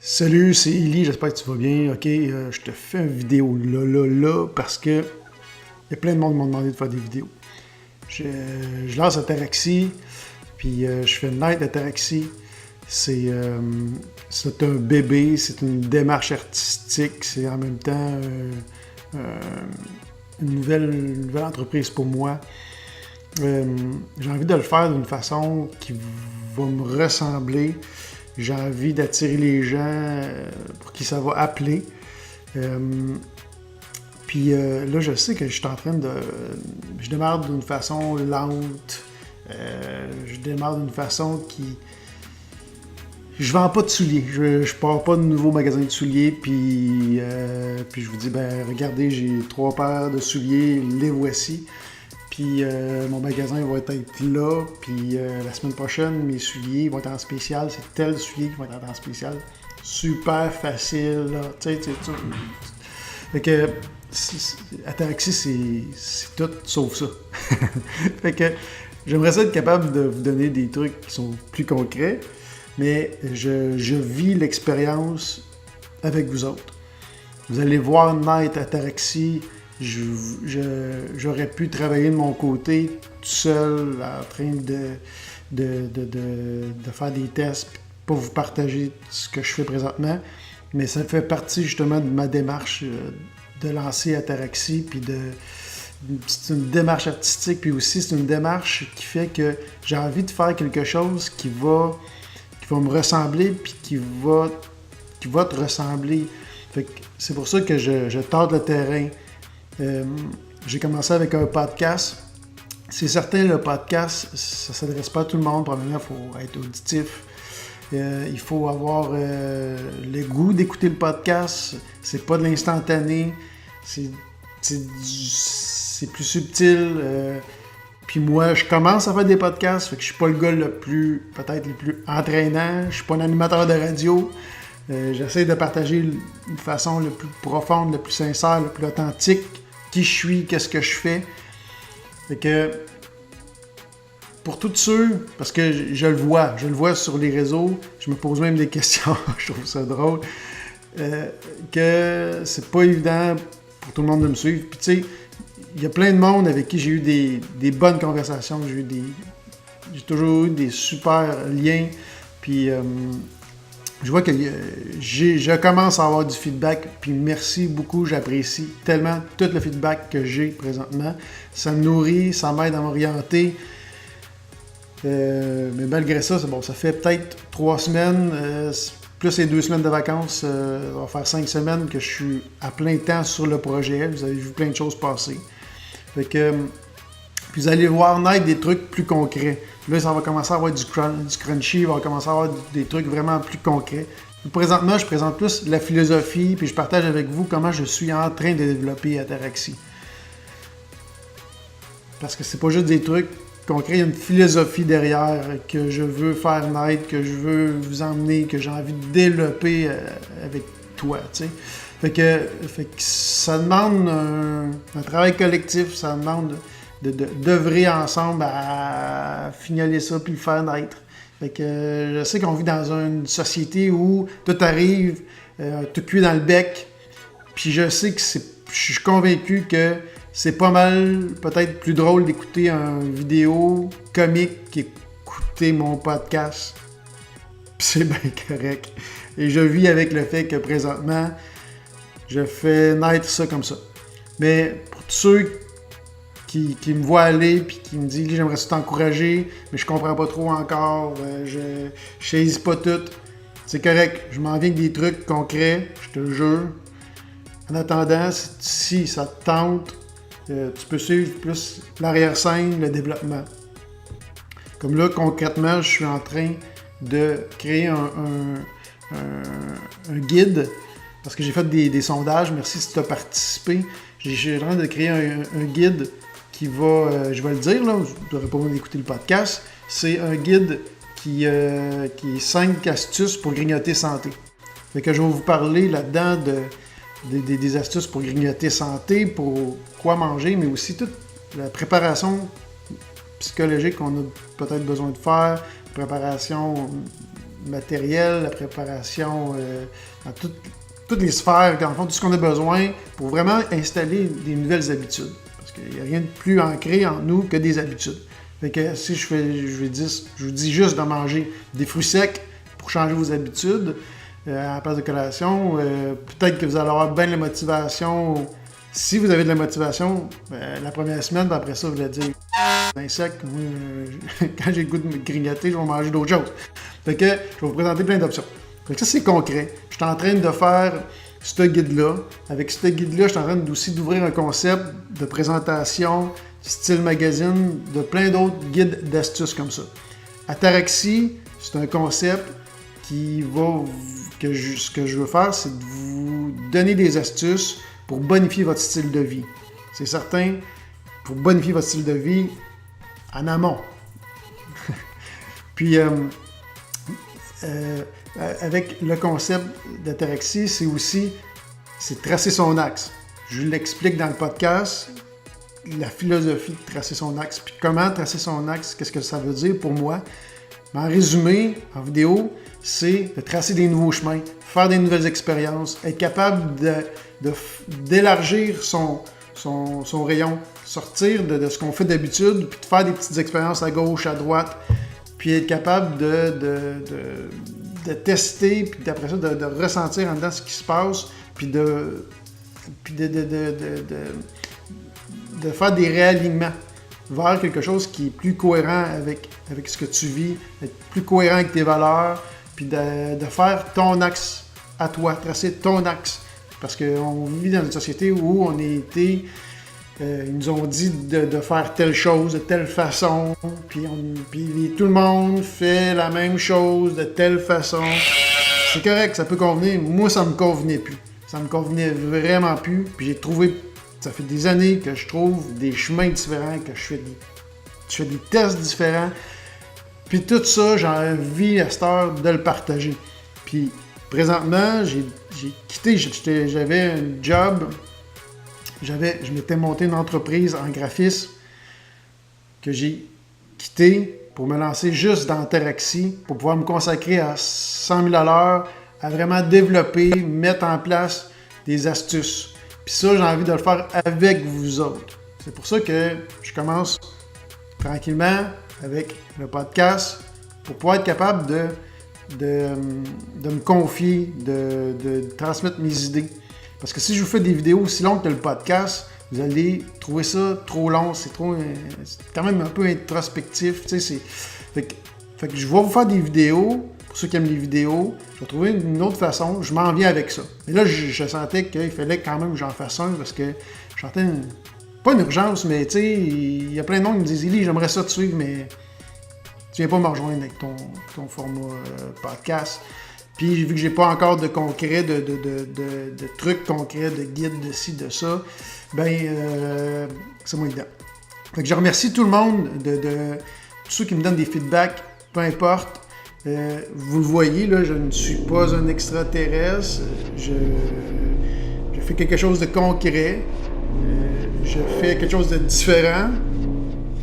Salut, c'est Élie, j'espère que tu vas bien. Ok, je te fais une vidéo là, parce que il y a plein de monde qui m'ont demandé de faire des vidéos. Je, je lance Ataraxie, puis je fais une night d'Ataraxie. C'est un bébé, c'est une démarche artistique, c'est en même temps euh, une nouvelle entreprise pour moi. J'ai envie de le faire d'une façon qui va me ressembler. J'ai envie d'attirer les gens pour qui ça va appeler. Là, je sais que je suis en train de... Je démarre d'une façon lente. Je démarre d'une façon qui... Je vends pas de souliers. Je pars pas de nouveau magasin de souliers. Puis je vous dis, ben regardez, j'ai 3 paires de souliers, les voici. Puis mon magasin va être là. Puis la semaine prochaine, mes souliers vont être en spécial. C'est tel soulier qui va être en spécial. Super facile, là. Tu sais. Fait que Ataraxie, c'est tout sauf ça. Fait que j'aimerais ça être capable de vous donner des trucs qui sont plus concrets. Mais je vis l'expérience avec vous autres. Vous allez voir naître Ataraxie. J'aurais pu travailler de mon côté tout seul en train de faire des tests et pas vous partager ce que je fais présentement. Mais ça fait partie justement de ma démarche de lancer Ataraxie. Puis c'est une démarche artistique. Puis aussi, c'est une démarche qui fait que j'ai envie de faire quelque chose qui va me ressembler puis qui va te ressembler. Fait que c'est pour ça que je tâte le terrain. J'ai commencé avec un podcast. C'est certain, le podcast, ça ne s'adresse pas à tout le monde. Premièrement, il faut être auditif. Il faut avoir le goût d'écouter le podcast. C'est pas de l'instantané. C'est plus subtil. Puis moi, je commence à faire des podcasts. Fait que je suis pas le gars peut-être le plus entraînant. Je suis pas un animateur de radio. J'essaie de partager de façon le plus profonde, le plus sincère, le plus authentique. Qui je suis, qu'est-ce que je fais. Fait que, pour tous ceux, parce que je le vois sur les réseaux, je me pose même des questions, je trouve ça drôle, que c'est pas évident pour tout le monde de me suivre. Puis tu sais, il y a plein de monde avec qui j'ai eu des bonnes conversations, j'ai toujours eu des super liens, puis je vois que je commence à avoir du feedback, puis merci beaucoup, j'apprécie tellement tout le feedback que j'ai présentement. Ça me nourrit, ça m'aide à m'orienter. Mais malgré ça, ça fait peut-être 3 semaines, plus les 2 semaines de vacances, ça va faire 5 semaines que je suis à plein temps sur le projet. Vous avez vu plein de choses passer. Fait que, puis vous allez voir naître des trucs plus concrets. Là, ça va commencer à avoir du crunchy, il va commencer à avoir des trucs vraiment plus concrets. Présentement, je présente plus la philosophie, puis je partage avec vous comment je suis en train de développer Ataraxie. Parce que c'est pas juste des trucs concrets, il y a une philosophie derrière que je veux faire naître, que je veux vous emmener, que j'ai envie de développer avec toi, tu sais. Fait que ça demande un travail collectif, ça demande d'œuvrer ensemble à fignoler ça puis le faire naître. Fait que je sais qu'on vit dans une société où tout arrive, tout cuit dans le bec, puis je sais que je suis convaincu que c'est pas mal peut-être plus drôle d'écouter une vidéo comique qu'écouter mon podcast. Puis c'est bien correct. Et je vis avec le fait que présentement, je fais naître ça comme ça. Mais pour tous ceux qui me voient aller puis qui me disent « J'aimerais ça t'encourager, mais je comprends pas trop encore, je saisis pas tout. » C'est correct, je m'en viens avec des trucs concrets, je te le jure. En attendant, si ça te tente, tu peux suivre plus l'arrière-scène, le développement. Comme là, concrètement, je suis en train de créer un guide, parce que j'ai fait des sondages, merci si tu as participé. J'ai en train de créer un guide qui va, je vais le dire, là, vous n'aurez pas besoin d'écouter le podcast, c'est un guide qui est 5 astuces pour grignoter santé. Fait que je vais vous parler là-dedans des astuces pour grignoter santé, pour quoi manger, mais aussi toute la préparation psychologique qu'on a peut-être besoin de faire, préparation matériel, la préparation, dans toutes les sphères, dans le fond, tout ce qu'on a besoin pour vraiment installer des nouvelles habitudes. Parce qu'il n'y a rien de plus ancré en nous que des habitudes. Fait que si je vous dis juste de manger des fruits secs pour changer vos habitudes à la place de collation, peut-être que vous allez avoir bien de la motivation. Si vous avez de la motivation, la première semaine, puis après ça, vous allez dire un sec, quand j'ai le goût de me grignoter, je vais manger d'autres choses. Fait que je vais vous présenter plein d'options. Fait que ça, c'est concret. Je suis en train de faire ce guide-là. Avec ce guide-là, je suis en train aussi d'ouvrir un concept de présentation, style magazine, de plein d'autres guides d'astuces comme ça. Ataraxie, c'est un concept ce que je veux faire, c'est de vous donner des astuces pour bonifier votre style de vie. C'est certain, pour bonifier votre style de vie en amont. Puis, avec le concept d'ataraxie, c'est tracer son axe. Je l'explique dans le podcast, la philosophie de tracer son axe. Puis comment tracer son axe, qu'est-ce que ça veut dire pour moi? Mais en résumé, en vidéo, c'est de tracer des nouveaux chemins, faire des nouvelles expériences, être capable d'élargir son rayon, sortir de ce qu'on fait d'habitude, puis de faire des petites expériences à gauche, à droite, puis être capable de tester, puis après ça, de ressentir en dedans ce qui se passe, puis de faire des réalignements vers quelque chose qui est plus cohérent avec ce que tu vis, être plus cohérent avec tes valeurs, puis de faire ton axe à toi, tracer ton axe. Parce qu'on vit dans une société où on a été, ils nous ont dit de faire telle chose de telle façon, puis tout le monde fait la même chose de telle façon. C'est correct, ça peut convenir. Moi, ça me convenait plus. Ça me convenait vraiment plus. Puis j'ai trouvé, ça fait des années que je trouve des chemins différents, que je fais des tests différents. Puis tout ça, j'ai envie à cette heure de le partager. Puis présentement, j'ai quitté, j'avais un job, je m'étais monté une entreprise en graphisme que j'ai quitté pour me lancer juste dans Ataraxie, pour pouvoir me consacrer à 100 000 à l'heure, à vraiment développer, mettre en place des astuces. Puis ça, j'ai envie de le faire avec vous autres. C'est pour ça que je commence tranquillement avec le podcast pour pouvoir être capable de me confier, de transmettre mes idées. Parce que si je vous fais des vidéos aussi longues que le podcast, vous allez trouver ça trop long, c'est quand même un peu introspectif. Fait que je vais vous faire des vidéos, pour ceux qui aiment les vidéos, je vais trouver une autre façon, je m'en viens avec ça. Et là, je sentais qu'il fallait quand même que j'en fasse un, parce que je sentais pas une urgence, mais tu sais, il y a plein de monde qui me disent « Élie, j'aimerais ça te suivre, mais tu viens pas me rejoindre avec ton format podcast. » Puis vu que j'ai pas encore de concret, de trucs concrets, de guides, de ci, de ça, c'est moins évident. Fait que je remercie tout le monde, tous ceux qui me donnent des feedbacks, peu importe. Vous le voyez, là, je ne suis pas un extraterrestre. Je fais quelque chose de concret. Je fais quelque chose de différent.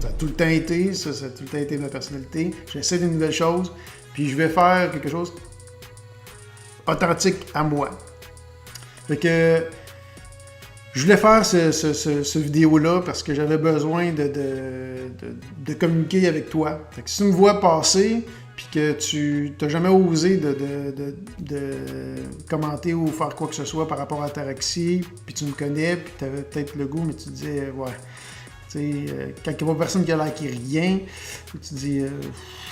Ça a tout le temps été, ça a tout le temps été ma personnalité. J'essaie de nouvelles choses, puis je vais faire quelque chose authentique à moi. Fait que je voulais faire ce vidéo-là parce que j'avais besoin de communiquer avec toi. Fait que si tu me vois passer puis que tu n'as jamais osé de commenter ou faire quoi que ce soit par rapport à Ataraxie, puis tu me connais, puis tu avais peut-être le goût, mais tu te disais, ouais, tu sais, quand il n'y a pas personne qui a l'air qui rien, tu te dis,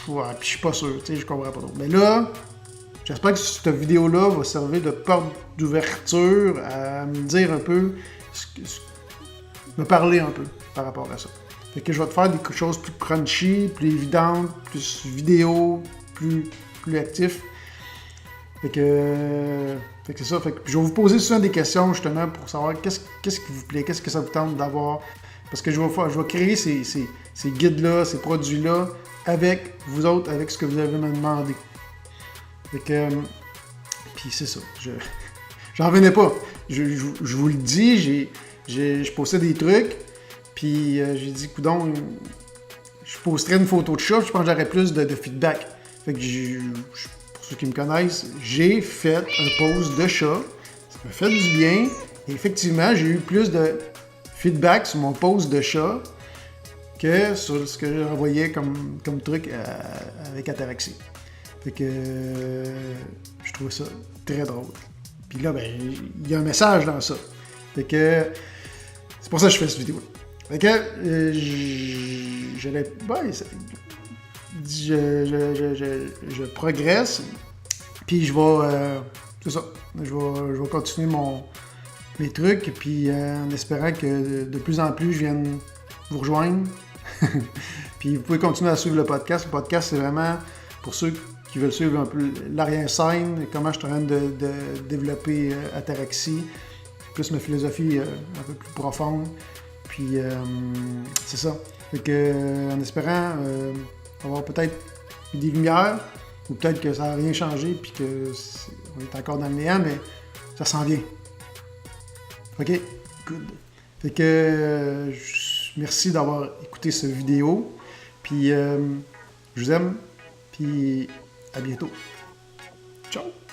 ouais, puis je suis pas sûr, tu sais, je comprends pas trop. Mais là, j'espère que cette vidéo-là va servir de porte d'ouverture à me dire un peu, me parler un peu par rapport à ça. Fait que je vais te faire des choses plus crunchy, plus évidentes, plus vidéo, plus actif. Fait que c'est ça. Fait que je vais vous poser souvent des questions justement pour savoir qu'est-ce qui vous plaît, qu'est-ce que ça vous tente d'avoir. Parce que je vais créer ces guides-là, ces produits-là avec vous autres, avec ce que vous avez me demandé. Fait que, puis c'est ça, j'en revenais pas. Je vous le dis, je postais des trucs, puis j'ai dit, coudonc, je posterais une photo de chat, je pense que j'aurais plus de feedback. Fait que ceux qui me connaissent, j'ai fait un pose de chat. Ça m'a fait du bien. Et effectivement, j'ai eu plus de feedback sur mon pose de chat que sur ce que j'ai envoyé comme truc avec Ataraxie. Fait que je trouve ça très drôle. Puis là, ben, il y a un message dans ça. Fait que c'est pour ça que je fais cette vidéo. Fait que je progresse. Puis je vais, c'est ça, je vais continuer mes trucs. Puis en espérant que de plus en plus je vienne vous rejoindre. Puis vous pouvez continuer à suivre le podcast. Le podcast, c'est vraiment pour ceux qui veulent suivre un peu l'arrière-scène, comment je suis en train de développer Ataraxie, plus ma philosophie un peu plus profonde. Puis c'est ça. Fait que, en espérant avoir peut-être des lumières, ou peut-être que ça n'a rien changé, puis qu'on est encore dans le néant, mais ça s'en vient. OK? Good. Fait que merci d'avoir écouté cette vidéo. Puis je vous aime. Puis à bientôt. Ciao!